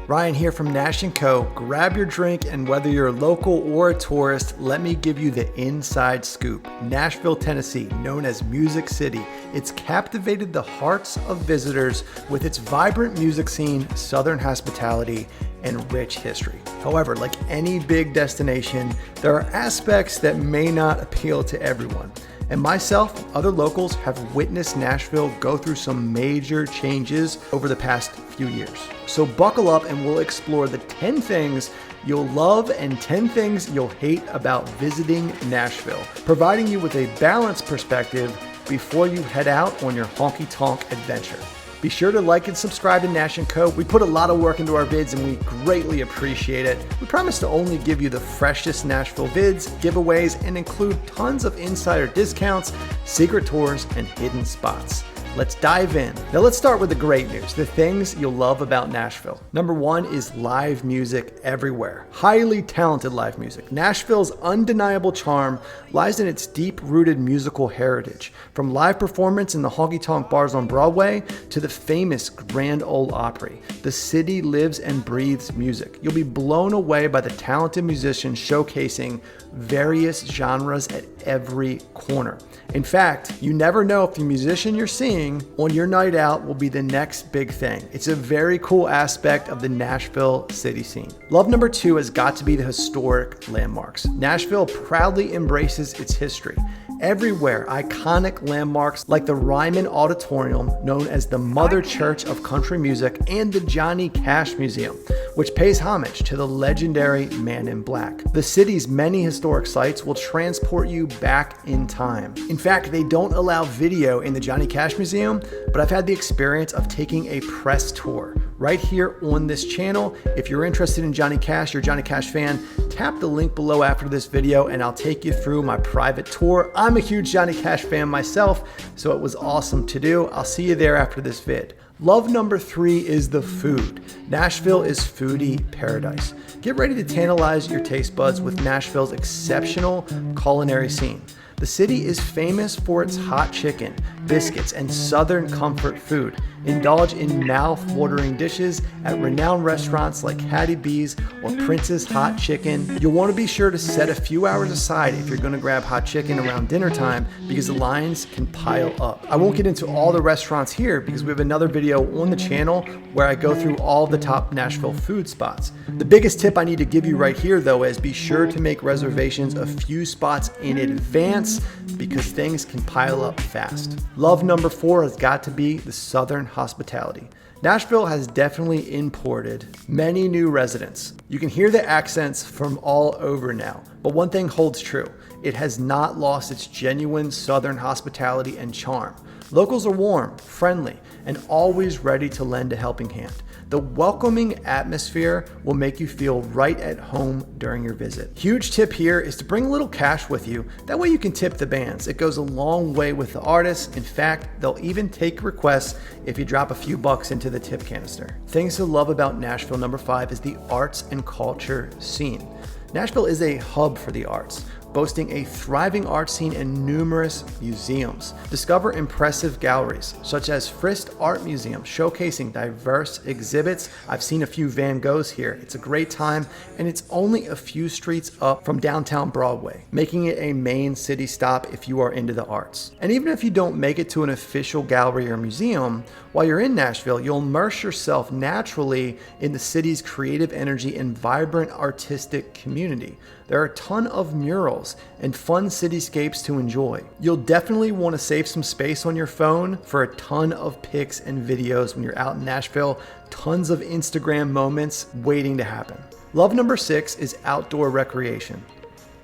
Ryan here from Nash & Co. Grab your drink, and whether you're a local or a tourist, let me give you the inside scoop. Nashville, Tennessee, known as Music City, it's captivated the hearts of visitors with its vibrant music scene, southern hospitality, and rich history. However, like any big destination, there are aspects that may not appeal to everyone. And myself, other locals have witnessed Nashville go through some major changes over the past few years. So buckle up and we'll explore the 10 things you'll love and 10 things you'll hate about visiting Nashville, providing you with a balanced perspective before you head out on your honky-tonk adventure. Be sure to like and subscribe to Nash & Co. We put a lot of work into our vids and we greatly appreciate it. We promise to only give you the freshest Nashville vids, giveaways, and include tons of insider discounts, secret tours, and hidden spots. Let's dive in. Now let's start with the great news, the things you'll love about Nashville. Number one is live music everywhere. Highly talented live music. Nashville's undeniable charm lies in its deep-rooted musical heritage. From live performance in the honky-tonk bars on Broadway to the famous Grand Ole Opry, the city lives and breathes music. You'll be blown away by the talented musicians showcasing various genres at every corner. In fact, you never know if the musician you're seeing on your night out will be the next big thing. It's a very cool aspect of the Nashville city scene. Love number two has got to be the historic landmarks. Nashville proudly embraces its history. Everywhere, iconic landmarks like the Ryman Auditorium, known as the Mother Church of Country Music, and the Johnny Cash Museum, which pays homage to the legendary Man in Black. The city's many historic sites will transport you back in time. In fact, they don't allow video in the Johnny Cash Museum, but I've had the experience of taking a press tour right here on this channel. If you're interested in Johnny Cash, you're a Johnny Cash fan, tap the link below after this video and I'll take you through my private tour. I'm a huge Johnny Cash fan myself, so it was awesome to do. I'll see you there after this vid. Love number three is the food. Nashville is foodie paradise. Get ready to tantalize your taste buds with Nashville's exceptional culinary scene. The city is famous for its hot chicken, biscuits, and southern comfort food. Indulge in mouth-watering dishes at renowned restaurants like Hattie B's or Prince's Hot Chicken. You'll want to be sure to set a few hours aside if you're going to grab hot chicken around dinner time because the lines can pile up. I won't get into all the restaurants here because we have another video on the channel where I go through all the top Nashville food spots. The biggest tip I need to give you right here though is be sure to make reservations a few spots in advance because things can pile up fast. Love number four has got to be the southern hospitality. Nashville has definitely imported many new residents. You can hear the accents from all over now, but one thing holds true. It has not lost its genuine southern hospitality and charm. Locals are warm, friendly, and always ready to lend a helping hand. The welcoming atmosphere will make you feel right at home during your visit. Huge tip here is to bring a little cash with you. That way you can tip the bands. It goes a long way with the artists. In fact, they'll even take requests if you drop a few bucks into the tip canister. Things to love about Nashville number five is the arts and culture scene. Nashville is a hub for the arts, boasting a thriving art scene and numerous museums. Discover impressive galleries, such as Frist Art Museum, showcasing diverse exhibits. I've seen a few Van Goghs here. It's a great time, and it's only a few streets up from downtown Broadway, making it a main city stop if you are into the arts. And even if you don't make it to an official gallery or museum, while you're in Nashville, you'll immerse yourself naturally in the city's creative energy and vibrant artistic community. There are a ton of murals and fun cityscapes to enjoy. You'll definitely want to save some space on your phone for a ton of pics and videos when you're out in Nashville. Tons of Instagram moments waiting to happen. Love number six is outdoor recreation.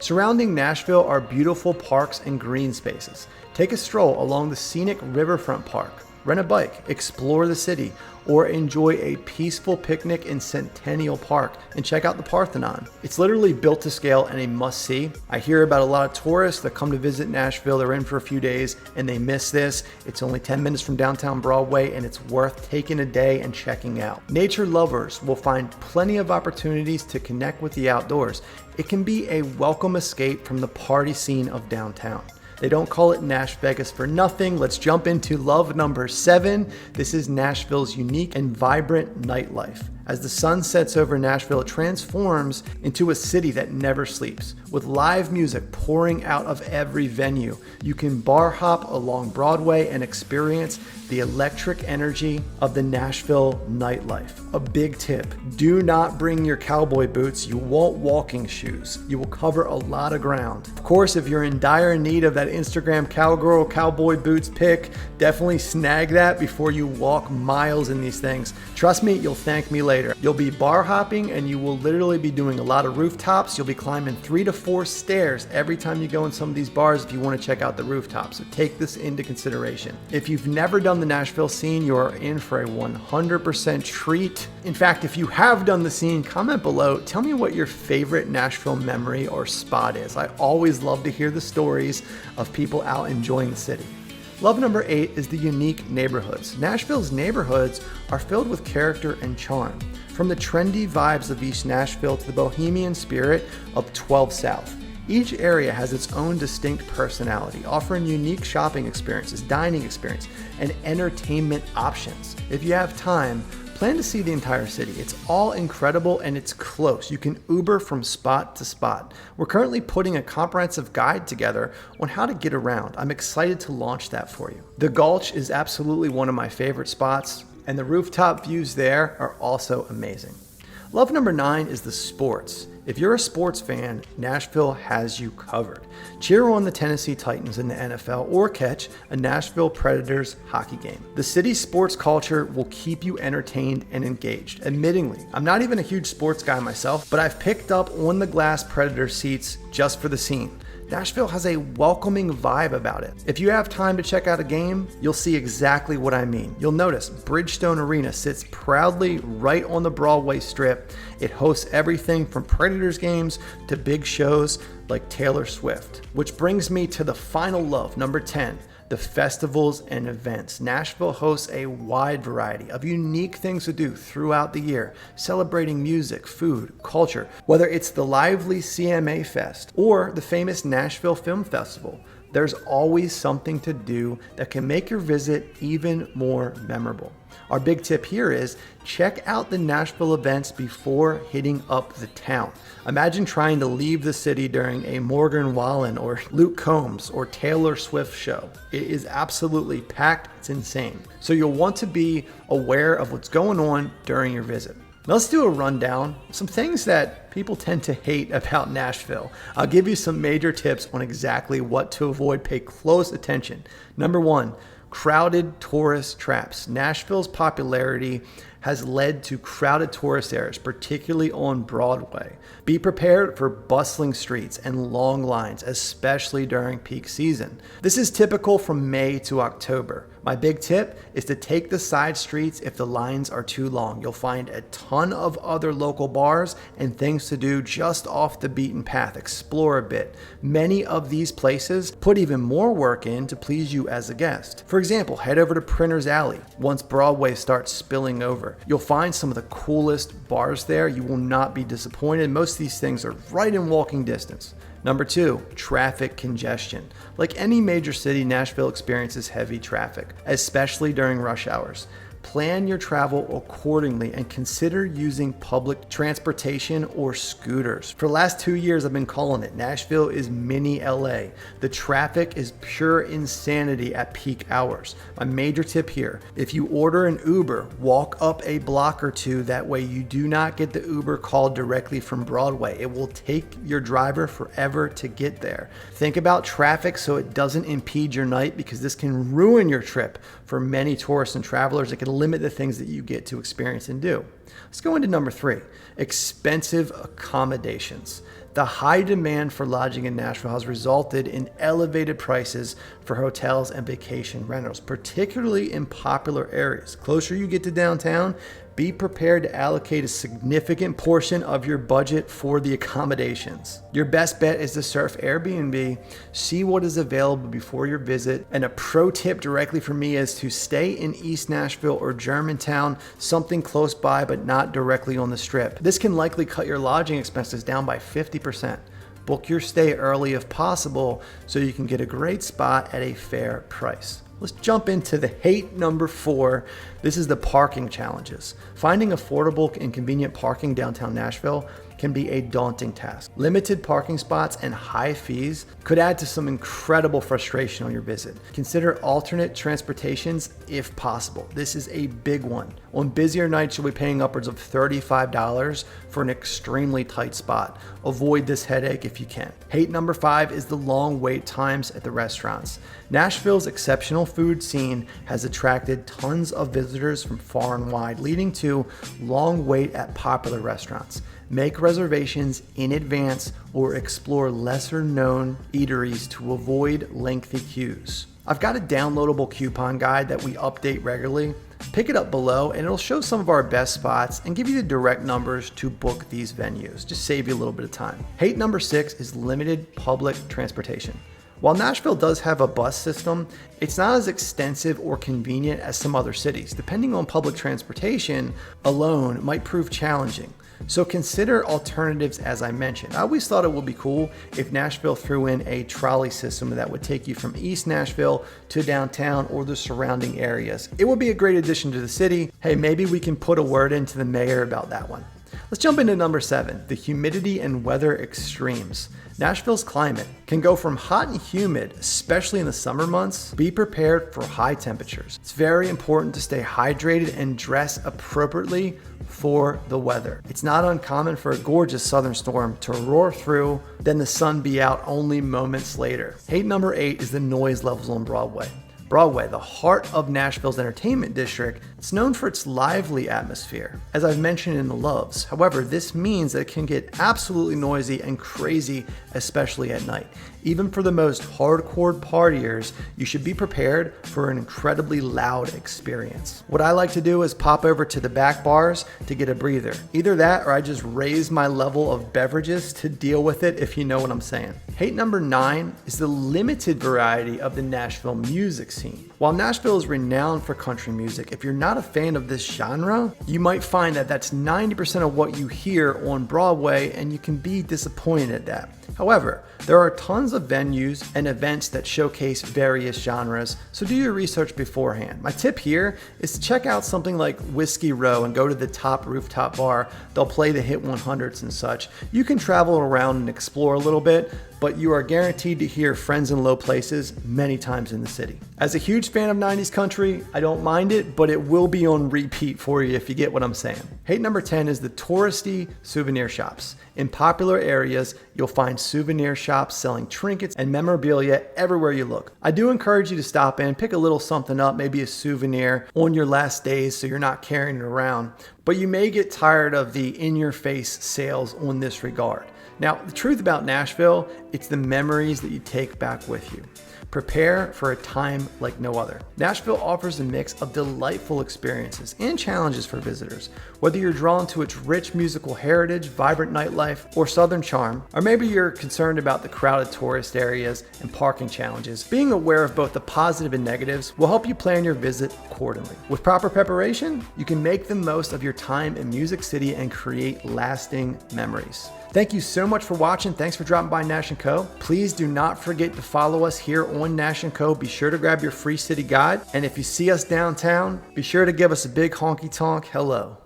Surrounding Nashville are beautiful parks and green spaces. Take a stroll along the scenic Riverfront Park. Rent a bike, explore the city, or enjoy a peaceful picnic in Centennial Park and check out the Parthenon. It's literally built to scale and a must-see. I hear about a lot of tourists that come to visit Nashville, they're in for a few days and they miss this. It's only 10 minutes from downtown Broadway and it's worth taking a day and checking out. Nature lovers will find plenty of opportunities to connect with the outdoors. It can be a welcome escape from the party scene of downtown. They don't call it Nash Vegas for nothing. Let's jump into love number 7. This is Nashville's unique and vibrant nightlife. As the sun sets over Nashville, it transforms into a city that never sleeps. With live music pouring out of every venue, you can bar hop along Broadway and experience the electric energy of the Nashville nightlife. A big tip: do not bring your cowboy boots. You want walking shoes. You will cover a lot of ground. Of course, if you're in dire need of that Instagram cowgirl cowboy boots pic, definitely snag that before you walk miles in these things. Trust me, you'll thank me later. You'll be bar hopping and you will literally be doing a lot of rooftops. You'll be climbing 3 to 4 stairs every time you go in some of these bars if you want to check out the rooftops. So take this into consideration. If you've never done the Nashville scene, you are in for a 100% treat. In fact, if you have done the scene, comment below. Tell me what your favorite Nashville memory or spot is. I always love to hear the stories of people out enjoying the city. Love number 8 is the unique neighborhoods. Nashville's neighborhoods are filled with character and charm. From the trendy vibes of East Nashville to the bohemian spirit of 12 South. Each area has its own distinct personality, offering unique shopping experiences, dining experience, and entertainment options. If you have time, plan to see the entire city. It's all incredible and it's close. You can Uber from spot to spot. We're currently putting a comprehensive guide together on how to get around. I'm excited to launch that for you. The Gulch is absolutely one of my favorite spots, and the rooftop views there are also amazing. Love number 9 is the sports. If you're a sports fan, Nashville has you covered. Cheer on the Tennessee Titans in the NFL or catch a Nashville Predators hockey game. The city's sports culture will keep you entertained and engaged. Admittingly, I'm not even a huge sports guy myself, but I've picked up on the glass Predator seats just for the scene. Nashville has a welcoming vibe about it. If you have time to check out a game, you'll see exactly what I mean. You'll notice Bridgestone Arena sits proudly right on the Broadway strip. It hosts everything from Predators games to big shows like Taylor Swift. Which brings me to the final love, number 10. The festivals and events. Nashville hosts a wide variety of unique things to do throughout the year, celebrating music, food, culture, whether it's the lively CMA Fest or the famous Nashville Film Festival. There's always something to do that can make your visit even more memorable. Our big tip here is check out the Nashville events before hitting up the town. Imagine trying to leave the city during a Morgan Wallen or Luke Combs or Taylor Swift show. It is absolutely packed. It's insane. So you'll want to be aware of what's going on during your visit. Now let's do a rundown, some things that people tend to hate about Nashville. I'll give you some major tips on exactly what to avoid. Pay close attention. Number 1, crowded tourist traps. Nashville's popularity has led to crowded tourist areas, particularly on Broadway. Be prepared for bustling streets and long lines, especially during peak season. This is typical from May to October. My big tip is to take the side streets if the lines are too long. You'll find a ton of other local bars and things to do just off the beaten path. Explore a bit. Many of these places put even more work in to please you as a guest. For example, head over to Printer's Alley once Broadway starts spilling over. You'll find some of the coolest bars there. You will not be disappointed. Most of these things are right in walking distance. Number 2, traffic congestion. Like any major city, Nashville experiences heavy traffic, especially during rush hours. Plan your travel accordingly and consider using public transportation or scooters. For the last 2 years, I've been calling it. Nashville is mini LA. The traffic is pure insanity at peak hours. My major tip here, if you order an Uber, walk up a block or two. That way you do not get the Uber called directly from Broadway. It will take your driver forever to get there. Think about traffic so it doesn't impede your night, because this can ruin your trip for many tourists and travelers. It can limit the things that you get to experience and do. Let's go into number 3, expensive accommodations. The high demand for lodging in Nashville has resulted in elevated prices for hotels and vacation rentals, particularly in popular areas. Closer you get to downtown, be prepared to allocate a significant portion of your budget for the accommodations. Your best bet is to surf Airbnb, see what is available before your visit, and a pro tip directly from me is to stay in East Nashville or Germantown, something close by but not directly on the strip. This can likely cut your lodging expenses down by 50%. Book your stay early if possible so you can get a great spot at a fair price. Let's jump into the hate number 4. This is the parking challenges. Finding affordable and convenient parking downtown Nashville can be a daunting task. Limited parking spots and high fees could add to some incredible frustration on your visit. Consider alternate transportations if possible. This is a big one. On busier nights, you'll be paying upwards of $35 for an extremely tight spot. Avoid this headache if you can. Hate number 5 is the long wait times at the restaurants. Nashville's exceptional food scene has attracted tons of visitors from far and wide, leading to long wait at popular restaurants. Make reservations in advance or explore lesser known eateries to avoid lengthy queues. I've got a downloadable coupon guide that we update regularly. Pick it up below and it'll show some of our best spots and give you the direct numbers to book these venues. Just save you a little bit of time. Hate number 6 is limited public transportation. While Nashville does have a bus system, it's not as extensive or convenient as some other cities. Depending on public transportation alone might prove challenging. So consider alternatives as I mentioned. I always thought it would be cool if Nashville threw in a trolley system that would take you from East Nashville to downtown or the surrounding areas. It would be a great addition to the city. Hey, maybe we can put a word into the mayor about that one. Let's jump into number 7, the humidity and weather extremes. Nashville's climate can go from hot and humid, especially in the summer months. Be prepared for high temperatures. It's very important to stay hydrated and dress appropriately for the weather. It's not uncommon for a gorgeous southern storm to roar through, then the sun be out only moments later. Hate number 8 is the noise levels on Broadway. Broadway, the heart of Nashville's entertainment district, it's known for its lively atmosphere, as I've mentioned in the loves. However, this means that it can get absolutely noisy and crazy, especially at night. Even for the most hardcore partiers, you should be prepared for an incredibly loud experience. What I like to do is pop over to the back bars to get a breather. Either that or I just raise my level of beverages to deal with it, if you know what I'm saying. Hate number 9 is the limited variety of the Nashville music scene. While Nashville is renowned for country music, if you're not a fan of this genre, you might find that that's 90% of what you hear on Broadway and you can be disappointed at that. However, there are tons of venues and events that showcase various genres, so do your research beforehand. My tip here is to check out something like Whiskey Row and go to the top rooftop bar. They'll play the hit 100s and such. You can travel around and explore a little bit, but you are guaranteed to hear Friends in Low Places many times in the city. As a huge fan of 90s country, I don't mind it, but it will be on repeat for you if you get what I'm saying. Hate number 10 is the touristy souvenir shops. In popular areas, you'll find souvenir shops selling trinkets and memorabilia everywhere you look. I do encourage you to stop in, pick a little something up, maybe a souvenir on your last days so you're not carrying it around. But you may get tired of the in-your-face sales on this regard. Now, the truth about Nashville, it's the memories that you take back with you. Prepare for a time like no other. Nashville offers a mix of delightful experiences and challenges for visitors. Whether you're drawn to its rich musical heritage, vibrant nightlife, or southern charm, or maybe you're concerned about the crowded tourist areas and parking challenges, being aware of both the positive and negatives will help you plan your visit accordingly. With proper preparation, you can make the most of your time in Music City and create lasting memories. Thank you so much for watching. Thanks for dropping by Nash & Co. Please do not forget to follow us here on Nash & Co. Be sure to grab your free city guide. And if you see us downtown, be sure to give us a big honky-tonk hello.